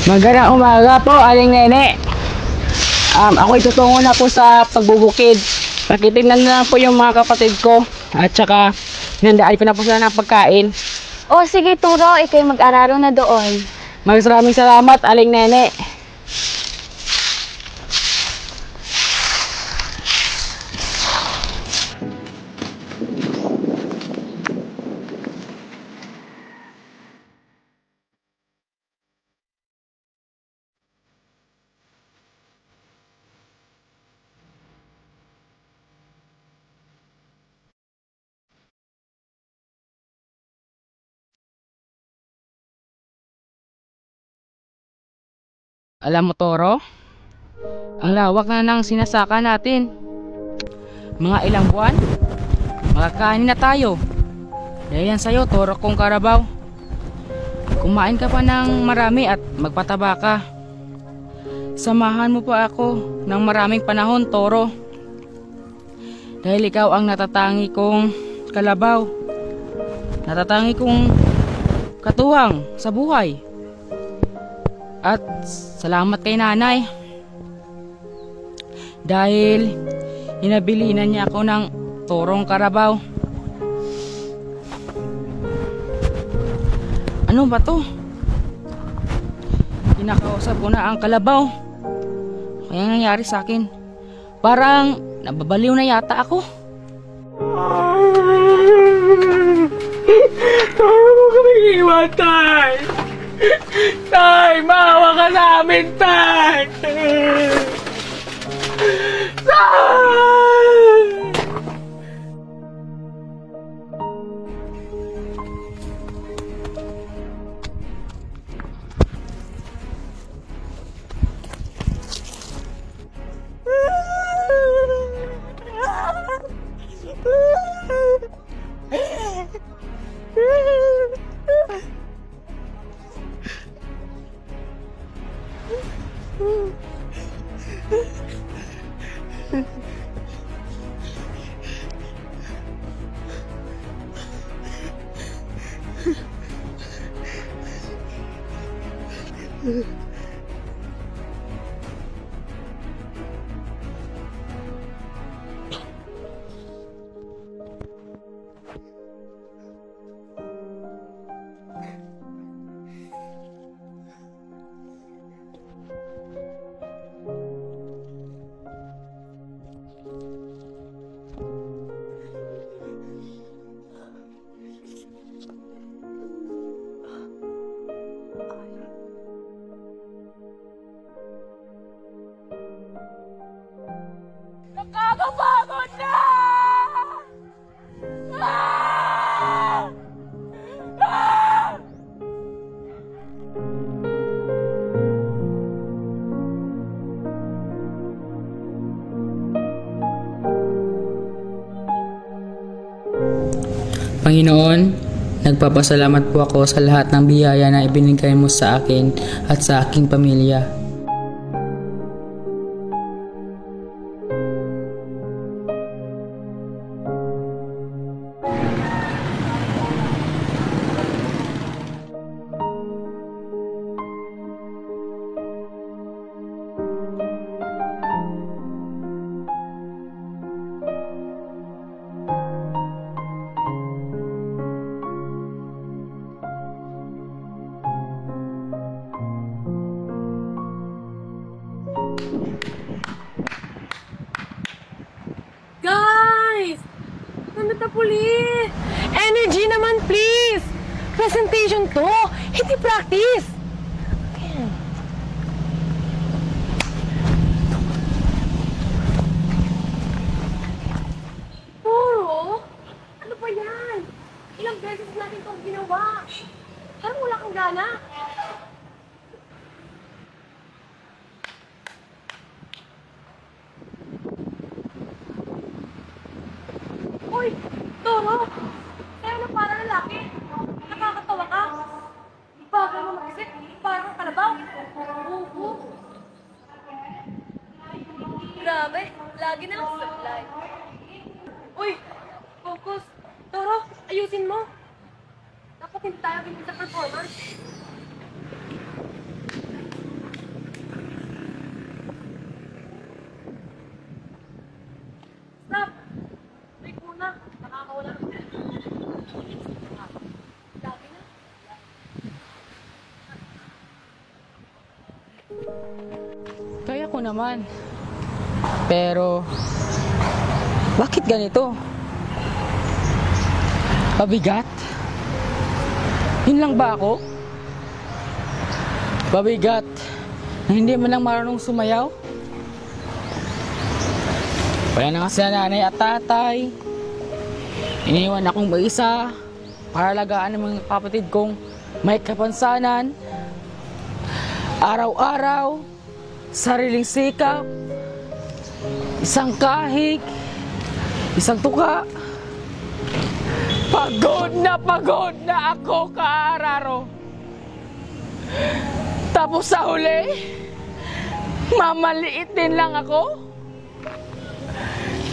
Magandang umaga po, Aling Nene. Ako'y tutungo na po sa pagbubukid. Pakitingnan na lang po yung mga kapatid ko. At saka, hinandaan ko na po sila ng pagkain. O sige Turo, ikay mag-araro na doon. Maraming salamat, Aling Nene. Alam mo, Toro, ang lawak na ng sinasaka natin. Mga ilang buwan, makakain na tayo. Dahil yan sa'yo, Toro kong Karabaw. Kumain ka pa ng marami at magpataba ka. Samahan mo pa ako ng maraming panahon, Toro. Dahil ikaw ang natatangi kong kalabaw. Natatangi kong katuwang sa buhay. At salamat kay nanay. Dahil hinabilinan niya ako ng Torong Karabaw. Ano ba to? Kinakausap ko na ang kalabaw. Kaya nangyari sa akin, parang nababaliw na yata ako. Tayo mo kami iwan, Tay! Tay! Maawa ka sa amin, Tay! Tay! Nakakapagod na! Ah! Ah! Panginoon, nagpapasalamat po ako sa lahat ng biyaya na ibinigay mo sa akin at sa aking pamilya. Guys! Ano ta puli? Energy naman, please! Presentation to, hindi practice! Puro? Ano ba yan? Ilang beses natin itong ginawa. Parang wala kang gana. Uy! Toro! Tayo na parang lalaki. Nakakatawa ka. Bago mo mag-isip, parang kalabaw. Oo. Grabe, lagi na lang supply. Uy! Focus! Toro, ayusin mo. Dapat hindi tayo ganyan sa performance. naman. Pero, bakit ganito? Pabigat? Yun lang ba ako? Pabigat na hindi man lang marunong sumayaw? Wala na kasi nanay at tatay. Iniwan akong mag-isa para alagaan ng mga kapatid kong may kapansanan. Araw-araw, sariling sikap, isang kahig, isang tuka. Pagod na ako, Kaararo. Tapos sa huli, mamaliit din lang ako.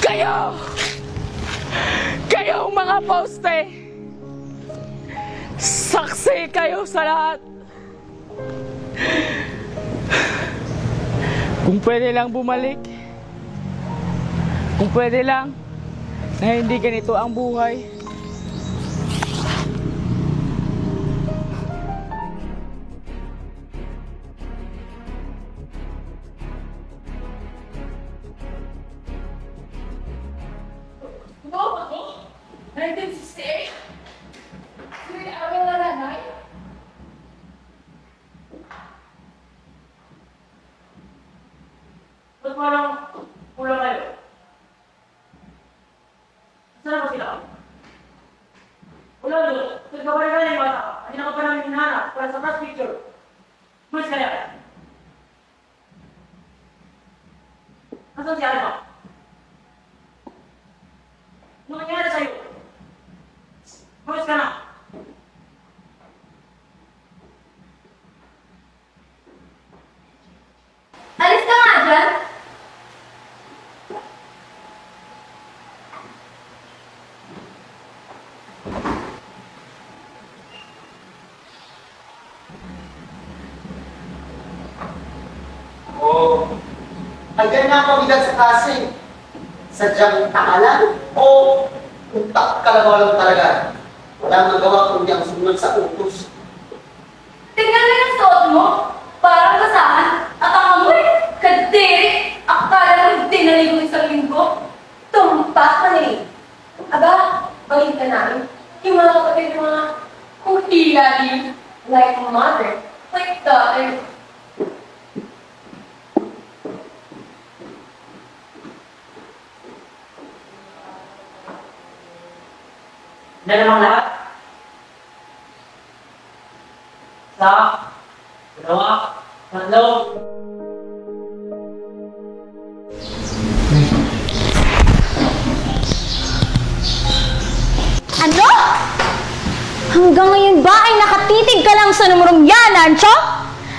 Kayo mga poste, saksi kayo sa lahat. Kung pwede lang bumalik, kung pwede lang na hindi ganito ang buhay. Ako? 1968? Sinag-aaral na nanay? Ba't parang kulang kayo? Saan ba sila? Wala doon. Nagkabay ka na yung bata. Hindi na ka pa namin hinahanap para sa first picture. Mas kaya? Nasaan si Alma? Ano nangyari sa'yo? Mas ka na? Alis ka nga dyan! O, hanggang na pabigat sa kasi. Sadyang takalan o utak kalabaw lang talaga. Walang magawa kundi ang sumunod sa utos. Tingnan mo yung suot mo! Parang basahan at ang amoy! Kadiri! Akala mo hindi naligo isang linggo? Tumpak ka na eh! Aba, balik ka namin. Yung mga kapatid yung mga kuhila din. Like mother, like daughter. Na namang lahat? Sa, dalawa, tatlo. Ano? Hanggang ngayon ba ay nakatitig ka lang sa numerong yan, Ancho?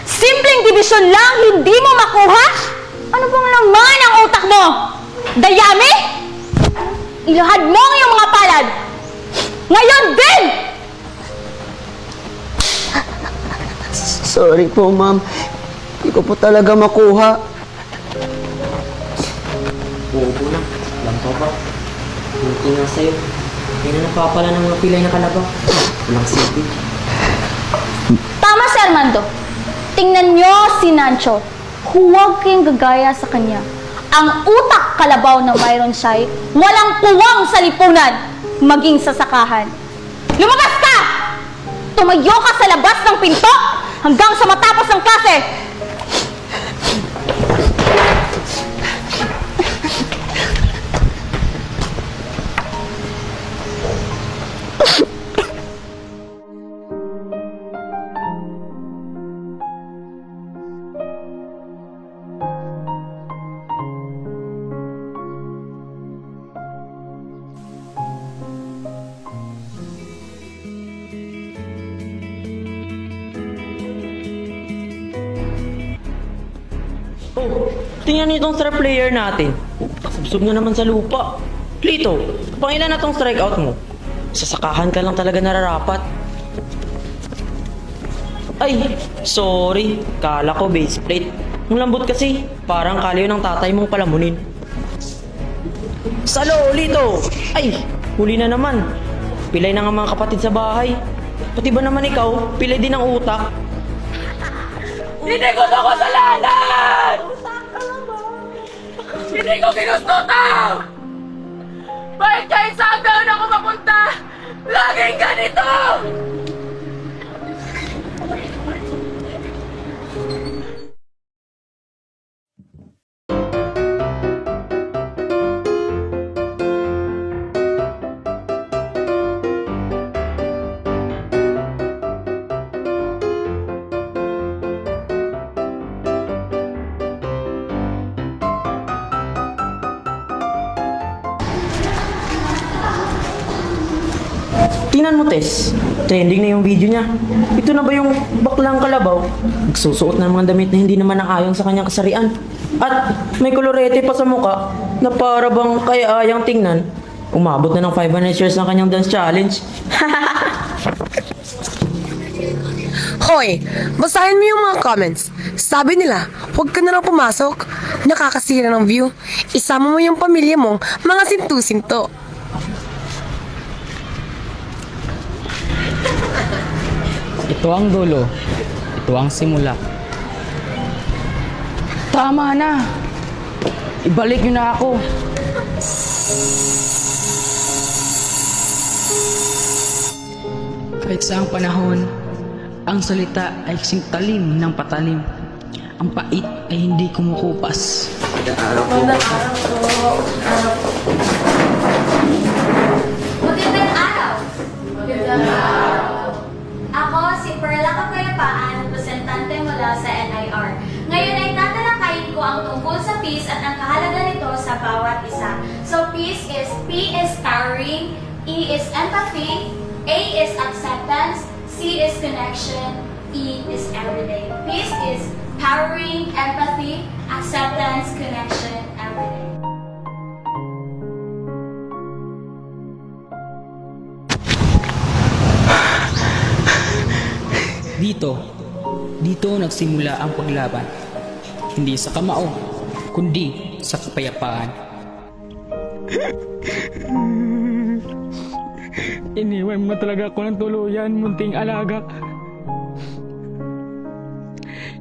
Simpleng division lang, hindi mo makuha? Ano bang laman ang utak mo? Dayami? Ilahad mo ang iyong mga palad! Ngayon din! Sorry po, ma'am. Hindi ko po talaga makuha. Oo na, lang pa ba? Hindi nga sa'yo. Kaya na napapala ng mga pilay na kalabaw. Walang silbi. Tama si Armando. Tingnan nyo si Nancho. Huwag kayong gagaya sa kanya. Ang utak kalabaw na mayroon siya'y walang puwang sa lipunan, maging sa sakahan. Lumabas ka! Tumayo ka sa labas ng pinto hanggang sa matapos ng klase! Oh, tingnan niyo itong star player natin. Subsob na naman sa lupa. Lito, pangilan na tong strikeout mo. Sa sakahan ka lang talaga nararapat. Ay, sorry. Kala ko base plate. Ang lambot kasi, parang kalayo ng tatay mong palamunin. Salo, Lito! Ay, huli na naman. Pilay na nga mga kapatid sa bahay. Pati ba naman ikaw, pilay din ang utak? Hindi ko na kasalanan! Utak ka lang ba? Hindi ko ginusto to! Bakit kahit saan doon ako mapunta, laging ganito! Tingnan mo, Tess. Trending na yung video niya. Ito na ba yung baklang kalabaw? Nagsusuot ng mga damit na hindi naman naayon sa kanyang kasarian. At may kolorete pa sa muka na para bang kaya ayang tingnan. Umabot na ng 500 shares ng kanyang dance challenge. Hoy, basahin mo yung mga comments. Sabi nila, huwag ka na lang pumasok. Nakakasira ng view. Isama mo yung pamilya mong mga sintu-sinto. Ito ang dulo. Ito ang simula. Tama na. Ibalik niyo na ako. Kahit saang panahon, ang salita ay kasing talim ng patalim. Ang pait ay hindi kumukupas. Magandang araw! Magandang araw! Ako si Perla Kapayapaan, representante mula sa NIR. Ngayon ay tatalakayin ko ang tungkol sa peace at ang kahalaga nito sa bawat isa. So peace is P is powering, E is empathy, A is acceptance, C is connection, E is everyday. Peace is powering, empathy, acceptance, connection, everyday. Dito nagsimula ang paglaban. Hindi sa kamao, kundi sa kapayapaan. Iniwan mo talaga ako ng tuluyan, munting alaga.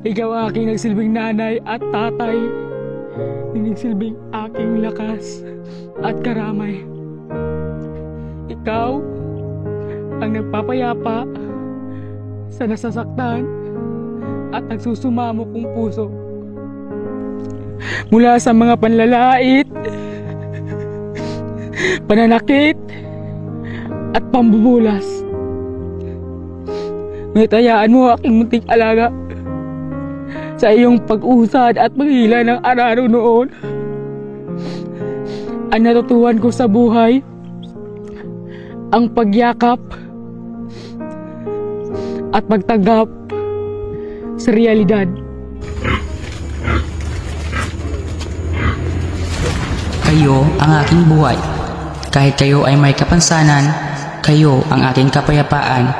Ikaw aking nagsilbing nanay at tatay. Nagsilbing aking lakas at karamay. Ikaw ang nagpapayapa sa nasasaktan at nagsusumamo kong puso. Mula sa mga panlalait, pananakit, at pambubulas. Nitayaan mo aking munting alaga sa iyong pag-usad at paghila ng araro noon. Ang natutuhan ko sa buhay, ang pagyakap at pagtanggap sa realidad. Kayo ang aking buhay. Kahit kayo ay may kapansanan, kayo ang aking kapayapaan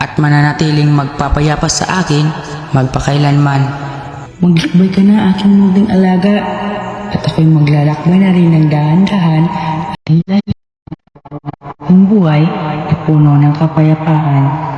at mananatiling magpapayapa sa akin magpakailanman. Maglakbay ka na aking muling alaga at ako'y maglalakbay na rin ng dahan-dahan at ang buhay ay puno ng kapayapaan.